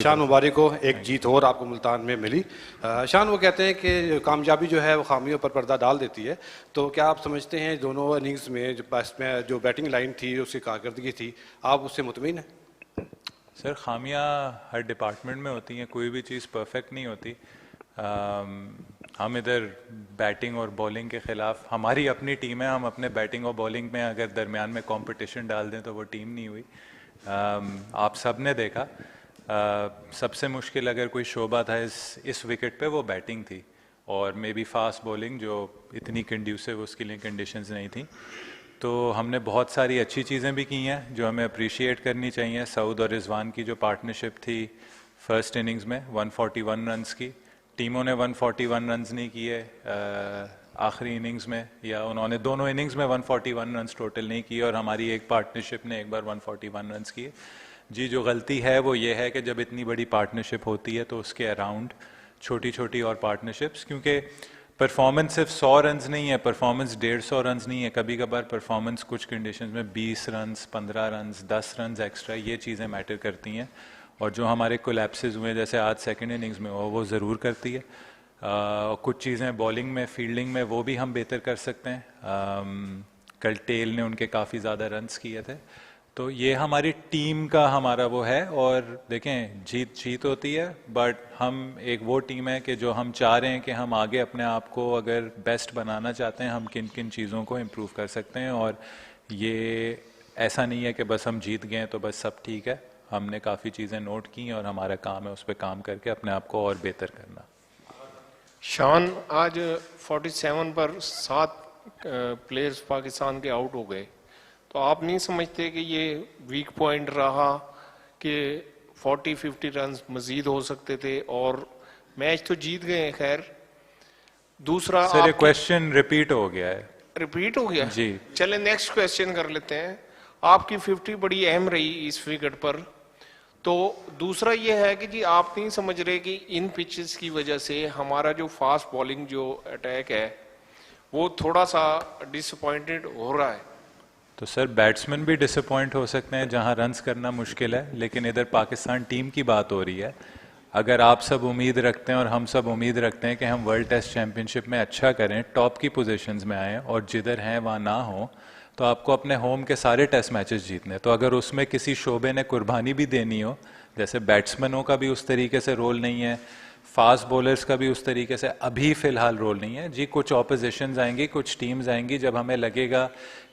शान मुबारक को एक जीत और आपको मुल्तान में मिली। शान, वो कहते हैं कि कामयाबी जो है वो खामियों पर पर्दा डाल देती है, तो क्या आप समझते हैं दोनों इनिंग्स में जो बैटिंग लाइन थी उसकी कारकर्दगी थी, आप उससे मुतमिन हैं? सर, खामियां हर डिपार्टमेंट में होती हैं, कोई भी चीज़ परफेक्ट नहीं होती। हम इधर बैटिंग और बॉलिंग के ख़िलाफ़, हमारी अपनी टीम है, हम अपने बैटिंग और बॉलिंग में अगर दरमियान में कंपटीशन डाल दें तो वो टीम नहीं हुई। आप सब ने देखा, सबसे मुश्किल अगर कोई शोबा था इस विकेट पे वो बैटिंग थी, और मे बी फास्ट बॉलिंग जो इतनी कंड्यूसिव उसके लिए कंडीशंस नहीं थी। तो हमने बहुत सारी अच्छी चीज़ें भी की हैं जो हमें अप्रिशिएट करनी चाहिए। सऊद और रिजवान की जो पार्टनरशिप थी फर्स्ट इनिंग्स में 141 रन्स की, टीमों ने 141 रन्स नहीं किए आखिरी इनिंग्स में, या उन्होंने दोनों इनिंग्स में 141 रन्स टोटल नहीं किए, और हमारी एक पार्टनरशिप ने एक बार 141 रन्स किए। जी, जो गलती है वो ये है कि जब इतनी बड़ी पार्टनरशिप होती है तो उसके अराउंड छोटी छोटी और पार्टनरशिप्स, क्योंकि परफॉर्मेंस सिर्फ 100 रन्स नहीं है, परफॉर्मेंस 150 रन्स नहीं है, कभी कभार परफॉर्मेंस कुछ कंडीशंस में 20 रन्स, 15 रन्स, 10 रन्स एक्स्ट्रा, ये चीज़ें मैटर करती हैं। और जो हमारे कोलैप्सेस हुए जैसे आज सेकंड इनिंग्स में वो ज़रूर करती है। कुछ चीज़ें बॉलिंग में, फील्डिंग में वो भी हम बेहतर कर सकते हैं। कल टेल ने उनके काफ़ी ज़्यादा रन्स किए थे, तो ये हमारी टीम का हमारा वो है। और देखें, जीत जीत होती है, बट हम एक वो टीम है कि जो हम चाह रहे हैं कि हम आगे अपने आप को अगर बेस्ट बनाना चाहते हैं, हम किन किन चीज़ों को इम्प्रूव कर सकते हैं। और ये ऐसा नहीं है कि बस हम जीत गए तो बस सब ठीक है, हमने काफ़ी चीज़ें नोट की और हमारा काम है उस पर काम करके अपने आप को और बेहतर करना। शान, आज 47 पर 7 प्लेयर्स पाकिस्तान के आउट हो गए, तो आप नहीं समझते कि ये वीक पॉइंट रहा कि 40-50 रन मजीद हो सकते थे? और मैच तो जीत गए, खैर। दूसरा, सर, ये क्वेश्चन रिपीट हो गया है। रिपीट हो गया जी, चले नेक्स्ट क्वेश्चन कर लेते हैं। आपकी 50 बड़ी अहम रही इस विकेट पर। तो दूसरा ये है कि जी, आप नहीं समझ रहे कि इन पिचेस की वजह से हमारा जो फास्ट बॉलिंग जो अटैक है वो थोड़ा सा डिसअपॉइंटेड हो रहा है? तो सर, बैट्समैन भी डिसअपॉइंट हो सकते हैं जहां रन्स करना मुश्किल है, लेकिन इधर पाकिस्तान टीम की बात हो रही है। अगर आप सब उम्मीद रखते हैं और हम सब उम्मीद रखते हैं कि हम वर्ल्ड टेस्ट चैंपियनशिप में अच्छा करें, टॉप की पोजीशंस में आएँ और जिधर हैं वहाँ ना हो, तो आपको अपने होम के सारे टेस्ट मैचेस जीतने। तो अगर उसमें किसी शोबे ने कुर्बानी भी देनी हो, जैसे बैट्समैनों का भी उस तरीके से रोल नहीं है, फास्ट बॉलर्स का भी उस तरीके से अभी फ़िलहाल रोल नहीं है। जी, कुछ ऑपोजिशंस आएंगी, कुछ टीम्स आएंगी, जब हमें लगेगा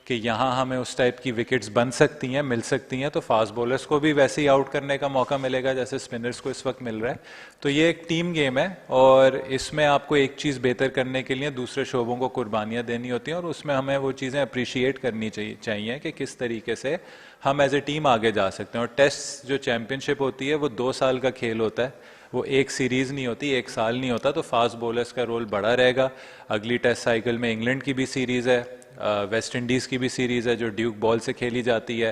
कि यहाँ हमें उस टाइप की विकेट्स बन सकती हैं, मिल सकती हैं, तो फास्ट बॉलर्स को भी वैसे ही आउट करने का मौका मिलेगा जैसे स्पिनर्स को इस वक्त मिल रहा है। तो ये एक टीम गेम है, और इसमें आपको एक चीज़ बेहतर करने के लिए दूसरे शोबों को कुर्बानियाँ देनी होती हैं, और उसमें हमें वो चीज़ें अप्रिशिएट करनी चाहिए कि किस तरीके से हम एज ए टीम आगे जा सकते हैं। और टेस्ट जो चैम्पियनशिप होती है वो 2 साल का खेल होता है, वो एक सीरीज़ नहीं होती, एक साल नहीं होता। तो फास्ट बॉलर्स का रोल बड़ा रहेगा। अगली टेस्ट साइकिल में इंग्लैंड की भी सीरीज़ है, वेस्ट इंडीज़ की भी सीरीज़ है जो ड्यूक बॉल से खेली जाती है।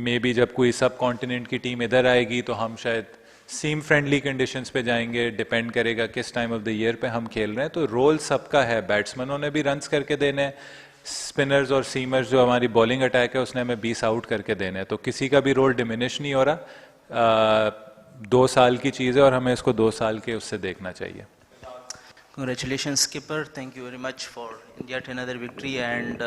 मे बी जब कोई सब कॉन्टिनेंट की टीम इधर आएगी तो हम शायद सीम फ्रेंडली कंडीशंस पे जाएंगे, डिपेंड करेगा किस टाइम ऑफ द ईयर पे हम खेल रहे हैं। तो रोल सबका है, बैट्समैनों ने भी रन्स करके देने, स्पिनर्स और सीमर्स जो हमारी बॉलिंग अटैक है उसने हमें 20 आउट करके देने हैं। तो किसी का भी रोल डिमिनिश नहीं हो रहा। 2 साल की चीज़ है और हमें इसको 2 साल के उससे देखना चाहिए। Congratulations skipper, thank you very much for yet another victory and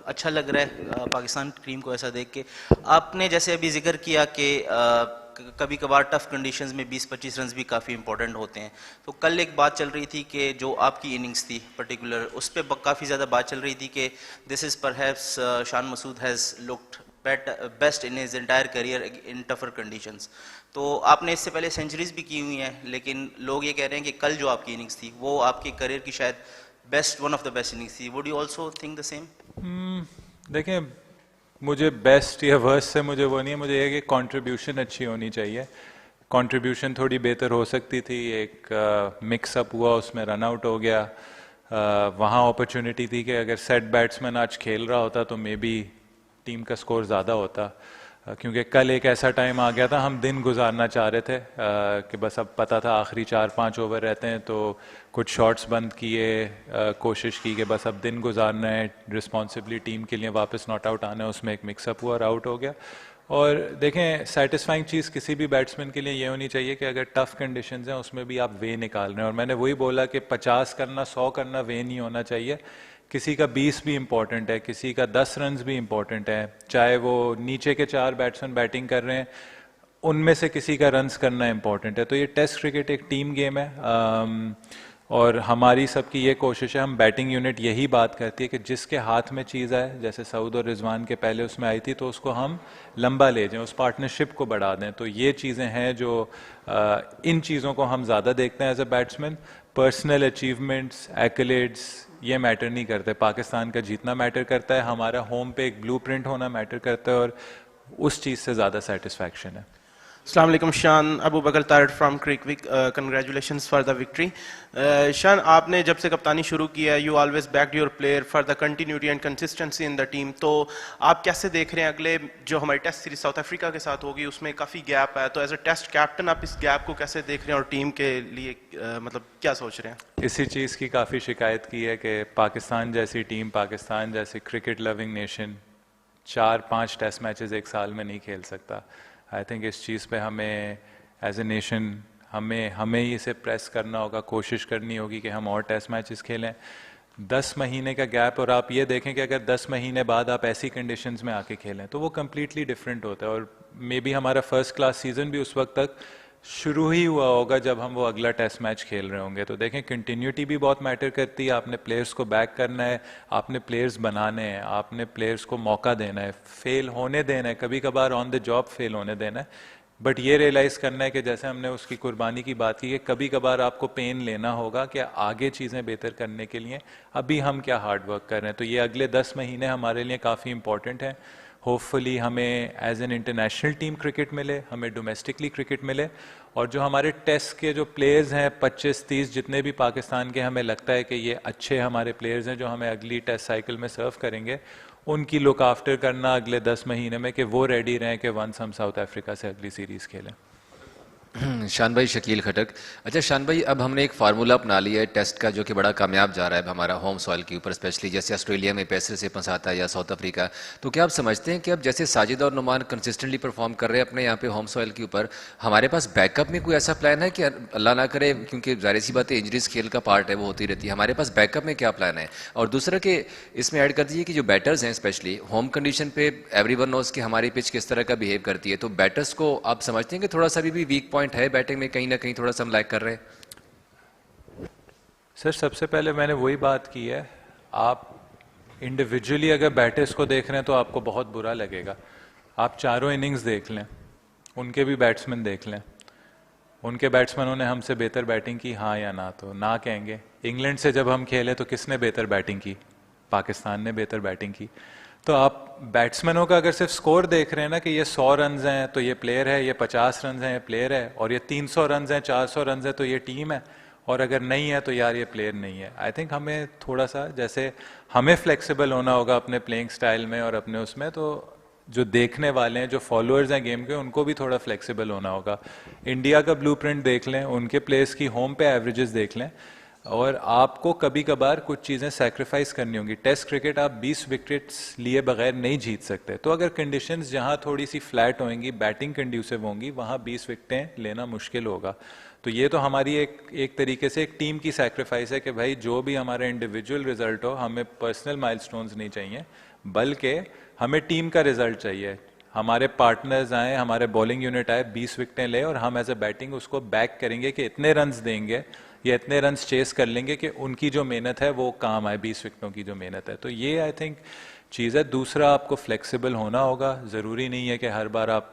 अच्छा लग रहा है पाकिस्तान टीम को ऐसा देख के। आपने जैसे अभी जिक्र किया कि कभी कभार टफ कंडीशंस में 20-25 रन भी काफ़ी इंपॉर्टेंट होते हैं। तो कल एक बात चल रही थी कि जो आपकी इनिंग्स थी पर्टिकुलर, उस पर काफ़ी ज़्यादा बात चल रही थी कि this is perhaps Shan Masood has looked best in his entire career in tougher conditions. तो आपने इससे पहले सेंचुरीज भी की हुई हैं, लेकिन लोग ये कह रहे हैं कि कल जो आपकी इनिंग्स थी वो आपके करियर की शायद best, one of the best innings थी। Would you also think the same? देखें, मुझे बेस्ट या वर्स्ट से मुझे वो नहीं है, मुझे ये कि कंट्रीब्यूशन अच्छी होनी चाहिए। कंट्रीब्यूशन थोड़ी बेहतर हो सकती थी, एक मिक्सअप हुआ, उसमें रन आउट हो गया। वहाँ अपॉर्चुनिटी थी कि अगर सेट बैट्समैन आज खेल रहा होता तो मे बी टीम का स्कोर ज़्यादा होता, क्योंकि कल एक ऐसा टाइम आ गया था, हम दिन गुजारना चाह रहे थे कि बस अब पता था आखिरी 4-5 ओवर रहते हैं, तो कुछ शॉट्स बंद किए, कोशिश की कि बस अब दिन गुजारना है, रिस्पॉन्सिबली टीम के लिए वापस नॉट आउट आना है। उसमें एक मिक्सअप हुआ और आउट हो गया। और देखें सेटिस्फाइंग चीज़ किसी भी बैट्समैन के लिए ये होनी चाहिए कि अगर टफ कंडीशंस हैं उसमें भी आप वे निकाल रहे हैं, और मैंने वही बोला कि 50 करना 100 करना वे नहीं होना चाहिए। किसी का 20 भी इम्पॉर्टेंट है, किसी का 10 रन्स भी इम्पॉर्टेंट है, चाहे वो नीचे के 4 बैट्समैन बैटिंग कर रहे हैं उनमें से किसी का रन्स करना इम्पॉर्टेंट है। तो ये टेस्ट क्रिकेट एक टीम गेम है, और हमारी सबकी ये कोशिश है, हम बैटिंग यूनिट यही बात करती है कि जिसके हाथ में चीज़ आए, जैसे सऊद और रिजवान के पहले उसमें आई थी, तो उसको हम लंबा ले जाएं, उस पार्टनरशिप को बढ़ा दें। तो ये चीज़ें हैं जो इन चीज़ों को हम ज़्यादा देखते हैं as a batsman. Personal achievements, accolades ये मैटर नहीं करते, पाकिस्तान का जीतना मैटर करता है, हमारा होम पे एक ब्लूप्रिंट होना मैटर करता है, और उस चीज़ से ज़्यादा सेटिस्फैक्शन है। Assalamu alaikum, Shan. Abu Bakr Tarid from Crickwick. Congratulations for the victory. Shan, आपने जब से कप्तानी शुरू की है, you always backed your player for the continuity and consistency in the team. तो आप कैसे देख रहे हैं अगले जो हमारी टेस्ट सीरीज साउथ अफ्रीका के साथ होगी, उसमें काफ़ी गैप है, तो एज अ टेस्ट कैप्टन आप इस गैप को कैसे देख रहे हैं और टीम के लिए मतलब क्या सोच रहे हैं? इसी चीज़ की काफ़ी शिकायत की है कि पाकिस्तान जैसी टीम, पाकिस्तान जैसी cricket loving nation 4-5 test matches एक साल में नहीं खेल सकता। आई थिंक इस चीज़ पे हमें एज ए नेशन हमें ही इसे प्रेस करना होगा, कोशिश करनी होगी कि हम और टेस्ट मैचेस खेलें। 10 महीने का गैप, और आप ये देखें कि अगर 10 महीने बाद आप ऐसी कंडीशंस में आके खेलें तो वो कम्प्लीटली डिफरेंट होता है, और मे बी हमारा फर्स्ट क्लास सीज़न भी उस वक्त तक शुरू ही हुआ होगा जब हम वो अगला टेस्ट मैच खेल रहे होंगे। तो देखें कंटिन्यूटी भी बहुत मैटर करती है, आपने प्लेयर्स को बैक करना है, आपने प्लेयर्स बनाने हैं, आपने प्लेयर्स को मौका देना है, फेल होने देना है, कभी कभार ऑन द जॉब फेल होने देना है, बट ये रियलाइज़ करना है कि जैसे हमने उसकी कुर्बानी की बात की कि कभी कभार आपको पेन लेना होगा कि आगे चीज़ें बेहतर करने के लिए अभी हम क्या हार्ड वर्क कर रहे हैं। तो ये अगले 10 महीने हमारे लिए काफ़ी इंपॉर्टेंट हैं। होपफुली हमें as an international team cricket मिले, हमें डोमेस्टिकली क्रिकेट मिले, और जो हमारे टेस्ट के जो प्लेयर्स हैं 25-30 जितने भी पाकिस्तान के हमें लगता है कि ये अच्छे हमारे प्लेयर्स हैं जो हमें अगली टेस्ट साइकिल में सर्व करेंगे, उनकी लुक आफ्टर करना अगले 10 महीने में कि वो रेडी रहें कि वंस हम साउथ अफ्रीका से अगली सीरीज़ खेलें। शान भाई, शकील खटक। अच्छा शान भाई, अब हमने एक फार्मूला अपना लिया है टेस्ट का जो कि बड़ा कामयाब जा रहा है हमारा होम सॉइल के ऊपर, स्पेशली जैसे ऑस्ट्रेलिया में पेसर से फंसाता है या साउथ अफ्रीका। तो क्या आप समझते हैं कि अब जैसे साजिद और नुमान कंसिस्टेंटली परफॉर्म कर रहे हैं अपने यहाँ पे होम सॉइल के ऊपर, हमारे पास बैकअप में कोई ऐसा प्लान है कि अल्लाह ना करे, क्योंकि जाहिर सी बात है इंजरीज खेल का पार्ट है, वो होती रहती है, हमारे पास बैकअप में क्या प्लान है? और दूसरा कि इसमें ऐड कर दीजिए कि जो बैटर्स हैं स्पेशली होम कंडीशन पे एवरीवन नोज कि हमारी पिच किस तरह का बिहेव करती है, तो बैटर्स को आप समझते हैं कि थोड़ा सा भी वीक पॉइंट है बैटिंग में, कहीं ना कहीं थोड़ा सा हम लैग कर रहे हैं? सर सबसे पहले मैंने वही बात की है, आप इंडिविजुअली अगर बैटर्स को देख रहे हैं तो आपको बहुत बुरा लगेगा। आप चारों इनिंग्स देख लें, उनके भी बैट्समैन देख लें, उनके बैट्समैनों ने हमसे बेहतर बैटिंग की, हाँ या ना? तो ना कहेंगे। इंग्लैंड से जब हम खेले तो किसने बेहतर बैटिंग की? पाकिस्तान ने बेहतर बैटिंग की। तो आप बैट्समैनों का अगर सिर्फ स्कोर देख रहे हैं ना कि ये 100 रन हैं तो ये प्लेयर है, ये 50 रन हैं ये प्लेयर है, और ये 300 रन हैं 400 रन है तो ये टीम है, और अगर नहीं है तो यार ये प्लेयर नहीं है। आई थिंक हमें थोड़ा सा जैसे हमें फ्लेक्सिबल होना होगा अपने प्लेइंग स्टाइल में और अपने उसमें, तो जो देखने वाले हैं, जो फॉलोअर्स हैं गेम के, उनको भी थोड़ा फ्लेक्सिबल होना होगा। इंडिया का ब्लूप्रिंट देख लें, उनके प्लेयर्स की होम पे एवरेजेस देख लें, और आपको कभी कभार कुछ चीज़ें सैक्रिफाइस करनी होंगी। टेस्ट क्रिकेट आप 20 विकेट्स लिए बगैर नहीं जीत सकते, तो अगर कंडीशंस जहां थोड़ी सी फ्लैट होंगी, बैटिंग कंड्यूसिव होंगी, वहां 20 विकेटें लेना मुश्किल होगा। तो ये तो हमारी एक तरीके से एक टीम की सैक्रिफाइस है कि भाई जो भी हमारा इंडिविजुअल रिजल्ट हो, हमें पर्सनल माइलस्टोन्स नहीं चाहिए, बल्कि हमें टीम का रिजल्ट चाहिए। हमारे पार्टनर्स आए, हमारे बॉलिंग यूनिट आए, 20 विकेटें ले, और हम एज अ बैटिंग उसको बैक करेंगे कि इतने रन्स देंगे या इतने रन्स चेस कर लेंगे कि उनकी जो मेहनत है वो काम आए, 20 विकेटों की जो मेहनत है। तो ये आई थिंक चीज़ है। दूसरा, आपको फ्लेक्सिबल होना होगा। ज़रूरी नहीं है कि हर बार आप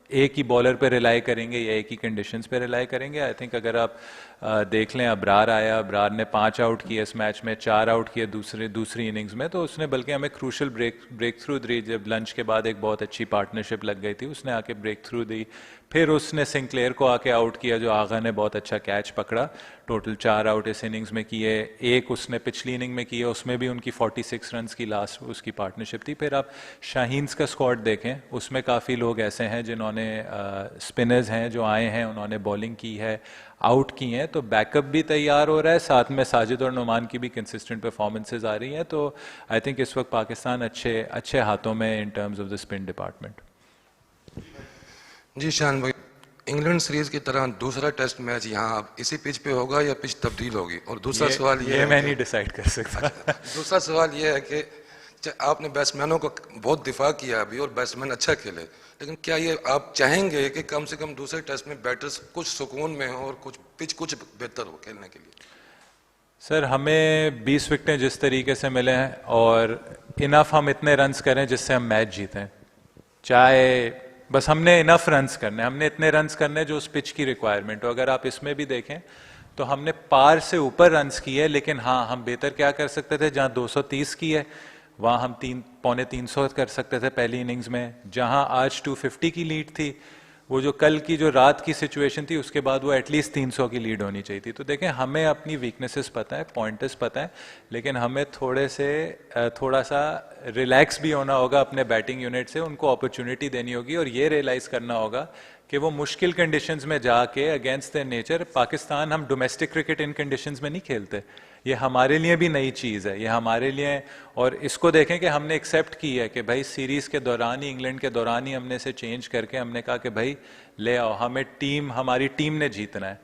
एक ही बॉलर पे रिलाई करेंगे या एक ही कंडीशंस पे रिलाई करेंगे। आई थिंक अगर आप देख लें, अबरार आया, अबरार ने 5 आउट किए इस मैच में, 4 आउट किए दूसरी इनिंग्स में, तो उसने बल्कि हमें क्रूशल ब्रेक थ्रू दी। जब लंच के बाद एक बहुत अच्छी पार्टनरशिप लग गई थी, उसने आके ब्रेक थ्रू दी। फिर उसने सिंक्लेयर को आके आउट किया, जो आगा ने बहुत अच्छा कैच पकड़ा। टोटल 4 आउट इस इनिंग्स में किए, एक उसने पिछली इनिंग में किए, उसमें भी उनकी 46 रन की लास्ट उसकी पार्टनरशिप थी। फिर आप शाहीन्स का स्क्वाड देखें, उसमें काफ़ी लोग ऐसे हैं जिन्होंने स्पिनर्स हैं जो आए हैं, उन्होंने बॉलिंग की है, आउट की हैं, तो बैकअप भी तैयार हो रहा है, साथ में साजिद और नुमान की भी कंसिस्टेंट परफॉर्मेंसेज आ रही हैं। तो आई थिंक इस वक्त पाकिस्तान अच्छे हाथों में in terms of the spin department. जी शान भाई, इंग्लैंड सीरीज की तरह दूसरा टेस्ट मैच यहाँ इसी पिच पे होगा या पिच तब्दील होगी? और दूसरा सवाल ये है मैं कि- नहीं डिसाइड कर सकता। दूसरा सवाल ये है कि आपने बैट्समैनों को बहुत दिफा किया अभी और बैट्समैन अच्छा खेले, लेकिन क्या ये आप चाहेंगे कि कम से कम दूसरे टेस्ट में बैटर्स कुछ सुकून में हो और कुछ पिच कुछ बेहतर हो खेलने के लिए? सर हमें 20 विकेटें जिस तरीके से मिले हैं और इनफ हम इतने रन्स करें जिससे हम मैच जीतें, चाहे बस हमने इनफ रन्स करने, हमने इतने रन्स करने जो उस पिच की रिक्वायरमेंट हो। अगर आप इसमें भी देखें तो हमने पार से ऊपर रन्स किए, लेकिन हाँ हम बेहतर क्या कर सकते थे, जहाँ 230 की है वहाँ हम 300 कर सकते थे पहली इनिंग्स में। जहाँ आज 250 की लीड थी, वो जो कल की जो रात की सिचुएशन थी उसके बाद वो एटलीस्ट 300 की लीड होनी चाहिए थी। तो देखें हमें अपनी वीकनेसेस पता है, पॉइंटर्स पता है, लेकिन हमें थोड़ा सा रिलैक्स भी होना होगा अपने बैटिंग यूनिट से, उनको अपॉर्चुनिटी देनी होगी और ये रियलाइज़ करना होगा कि वो मुश्किल कंडीशंस में जाके अगेंस्ट द नेचर, पाकिस्तान हम डोमेस्टिक क्रिकेट इन कंडीशंस में नहीं खेलते, ये हमारे लिए भी नई चीज़ है, ये हमारे लिए। और इसको देखें कि हमने एक्सेप्ट की है कि भाई सीरीज़ के दौरान ही, इंग्लैंड के दौरान ही हमने इसे चेंज करके हमने कहा कि भाई ले आओ, हमारी टीम ने जीतना है।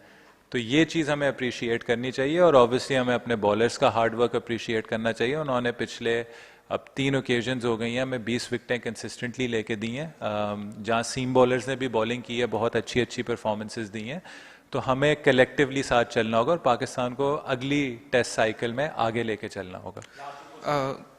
तो ये चीज़ हमें अप्रिशिएट करनी चाहिए और ऑब्वियसली हमें अपने बॉलर्स का हार्ड वर्क अप्रिशिएट करना चाहिए। उन्होंने पिछले अब 3 ओकेजन्स हो गई हैं, हमें 20 विकेटें कंसिस्टेंटली लेके दी हैं, जहाँ सीम बॉलर्स ने भी बॉलिंग की है, बहुत अच्छी परफॉर्मेंसेस दी हैं। तो हमें कलेक्टिवली साथ चलना होगा और पाकिस्तान को अगली टेस्ट साइकिल में आगे लेके चलना होगा।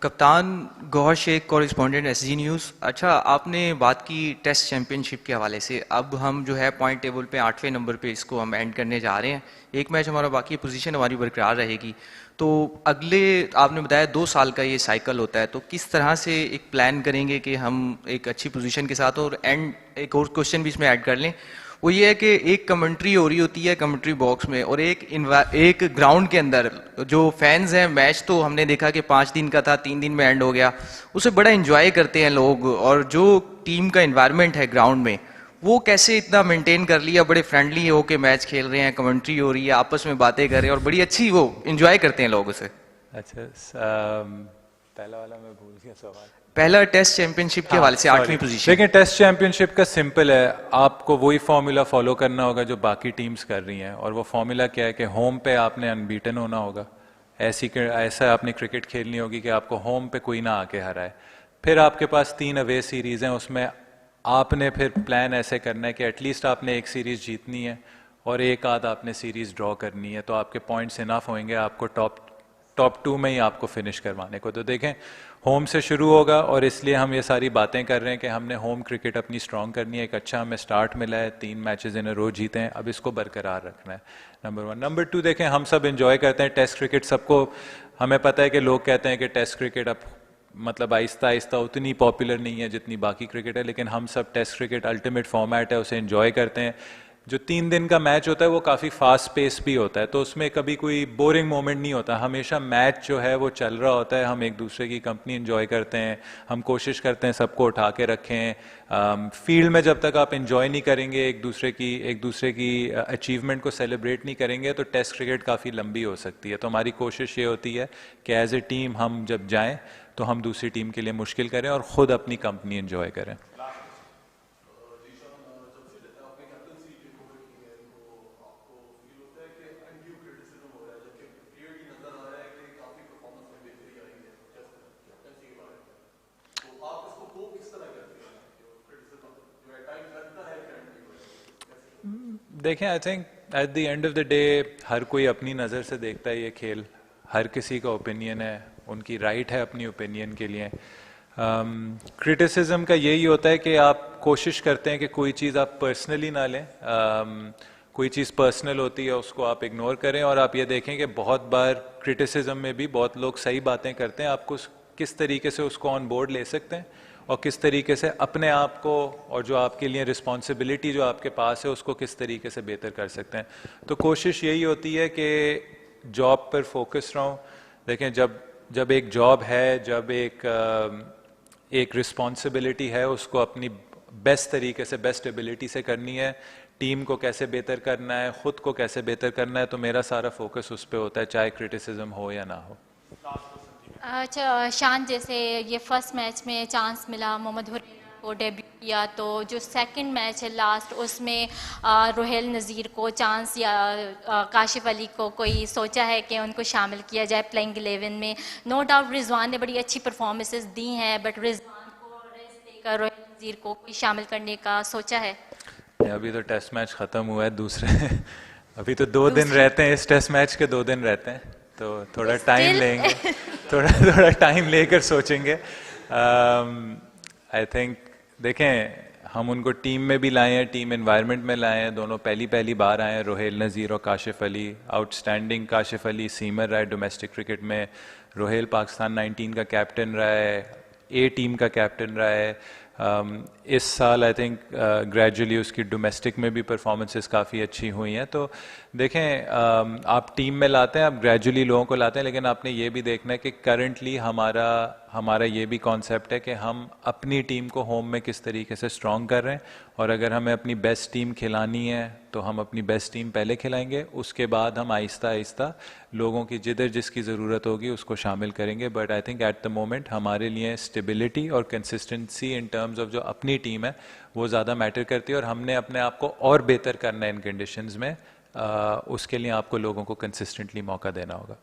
कप्तान Gauhar Shaikh, correspondent SG news. अच्छा, आपने बात की टेस्ट चैंपियनशिप के हवाले से, अब हम जो है पॉइंट टेबल पे 8वें नंबर पे इसको हम एंड करने जा रहे हैं, एक मैच हमारा बाकी, पोजीशन हमारी बरकरार रहेगी। तो अगले आपने बताया 2 साल का ये साइकिल होता है, तो किस तरह से एक प्लान करेंगे कि हम एक अच्छी पोजीशन के साथ, और एक और क्वेश्चन भी इसमें ऐड कर लें, वो ये है कि एक कमेंट्री हो रही होती है कमेंट्री बॉक्स में, और एक ग्राउंड के अंदर जो फैंस हैं, मैच तो हमने देखा कि 5 दिन का था, 3 दिन में एंड हो गया, उसे बड़ा एंजॉय करते हैं लोग, और जो टीम का इन्वायरमेंट है ग्राउंड में, वो कैसे इतना मेंटेन कर लिया, बड़े फ्रेंडली हो के मैच खेल रहे हैं, कमेंट्री हो रही है, आपस में बातें कर रहे हैं और बड़ी अच्छी वो एंजॉय करते हैं लोग उसे। अच्छा, पहला वाला मैं भूल गया सवाल। पहला टेस्ट चैंपियनशिप के हवाले से 8वीं पोजीशन। लेकिन टेस्ट चैंपियनशिप का सिंपल है, आपको वही फॉर्मूला फॉलो करना होगा जो बाकी टीम्स कर रही हैं, और वो फॉर्मूला क्या है कि होम पे आपने अनबीटन होना होगा, ऐसा आपने क्रिकेट खेलनी होगी कि आपको होम पे कोई ना आके हराए। फिर आपके पास 3 अवे सीरीज़ हैं, उसमें आपने फिर प्लान ऐसे करना है कि एटलीस्ट आपने एक सीरीज़ जीतनी है और एक आध आपने सीरीज़ ड्रॉ करनी है, तो आपके पॉइंट्स इनफ होंगे आपको टॉप 2 में ही आपको फिनिश करवाने को। तो देखें होम से शुरू होगा, और इसलिए हम ये सारी बातें कर रहे हैं कि हमने होम क्रिकेट अपनी स्ट्रॉन्ग करनी है। एक अच्छा हमें स्टार्ट मिला है, 3 मैचेस इन अ रो जीते हैं, अब इसको बरकरार रखना है, नंबर 1। नंबर 2, देखें हम सब एंजॉय करते हैं टेस्ट क्रिकेट, सबको हमें पता है कि लोग कहते हैं कि टेस्ट क्रिकेट अब मतलब आहिस्ता आहिस्ता उतनी पॉपुलर नहीं है जितनी बाकी क्रिकेट है, लेकिन हम सब टेस्ट क्रिकेट अल्टीमेट फॉर्मेट है, उसे एंजॉय करते हैं। जो 3 दिन का मैच होता है वो काफ़ी फास्ट पेस भी होता है, तो उसमें कभी कोई बोरिंग मोमेंट नहीं होता, हमेशा मैच जो है वो चल रहा होता है, हम एक दूसरे की कंपनी एंजॉय करते हैं, हम कोशिश करते हैं सबको उठा के रखें। फील्ड में जब तक आप एंजॉय नहीं करेंगे, एक दूसरे की अचीवमेंट को सेलिब्रेट नहीं करेंगे, तो टेस्ट क्रिकेट काफ़ी लंबी हो सकती है। तो हमारी कोशिश ये होती है कि एज ए टीम हम जब जाएँ तो हम दूसरी टीम के लिए मुश्किल करें और ख़ुद अपनी कंपनी एंजॉय करें। देखें, I think at the end of the day हर कोई अपनी नज़र से देखता है ये खेल, हर किसी का ओपिनियन है, उनकी राइट है अपनी ओपिनियन के लिए। क्रिटिसिज्म का यही होता है कि आप कोशिश करते हैं कि कोई चीज़ आप पर्सनली ना लें, कोई चीज़ पर्सनल होती है उसको आप इग्नोर करें, और आप ये देखें कि बहुत बार क्रिटिसिज्म में भी बहुत लोग सही बातें करते हैं, आपको किस तरीके से उसको ऑन बोर्ड ले सकते हैं और किस तरीके से अपने आप को और जो आपके लिए रिस्पॉन्सिबिलिटी जो आपके पास है उसको किस तरीके से बेहतर कर सकते हैं। तो कोशिश यही होती है कि जॉब पर फोकस रहूं। देखें, जब एक जॉब है, जब एक रिस्पॉन्सिबिलिटी है, उसको अपनी बेस्ट तरीके से, बेस्ट एबिलिटी से करनी है, टीम को कैसे बेहतर करना है, ख़ुद को कैसे बेहतर करना है, तो मेरा सारा फोकस उस पर होता है, चाहे क्रिटिसिज्म हो या ना हो। अच्छा शान, जैसे ये फर्स्ट मैच में चांस मिला मोहम्मद हुरैना को डेब्यू किया, तो जो सेकंड मैच है लास्ट, उसमें रोहेल नज़ीर को चांस या काशिफ अली को कोई सोचा है कि उनको शामिल किया जाए प्लेइंग 11 में? नो डाउट रिजवान ने बड़ी अच्छी परफॉर्मेंसेस दी हैं, बट रिजवान को रेस्ट देकर रोहेल नज़ीर को कोई शामिल करने का सोचा है? अभी तो टेस्ट मैच ख़त्म हुआ है दूसरे अभी तो 2 दिन रहते हैं, इस टेस्ट मैच के 2 दिन रहते हैं, तो थोड़ा टाइम लेंगे, थोड़ा टाइम लेकर सोचेंगे। आई थिंक देखें, हम उनको टीम में भी लाए हैं, टीम एनवायरनमेंट में लाए हैं, दोनों पहली बार आए हैं, रोहेल नज़ीर और काशिफ अली। आउटस्टैंडिंग काशिफ अली सीमर रहा है डोमेस्टिक क्रिकेट में, रोहेल पाकिस्तान 19 का कैप्टन रहा है, ए टीम का कैप्टन रहा है। इस साल आई थिंक ग्रेजुअली उसकी डोमेस्टिक में भी परफॉर्मेंसेस काफ़ी अच्छी हुई हैं। तो देखें, आप टीम में लाते हैं, आप ग्रेजुअली लोगों को लाते हैं, लेकिन आपने ये भी देखना है कि करंटली हमारा ये भी कॉन्सेप्ट है कि हम अपनी टीम को होम में किस तरीके से स्ट्रॉन्ग कर रहे हैं, और अगर हमें अपनी बेस्ट टीम खिलानी है तो हम अपनी बेस्ट टीम पहले खिलाएंगे, उसके बाद हम आहिस्ता आहिस्ता लोगों की जिधर जिसकी ज़रूरत होगी उसको शामिल करेंगे। But I think at the moment हमारे लिए स्टेबिलिटी और कंसिस्टेंसी इन टर्म्स ऑफ जो अपनी टीम है वो ज़्यादा मैटर करती है, और हमने अपने आप को और बेहतर करना है इन कंडीशंस में। उसके लिए आपको लोगों को कंसिस्टेंटली मौका देना होगा।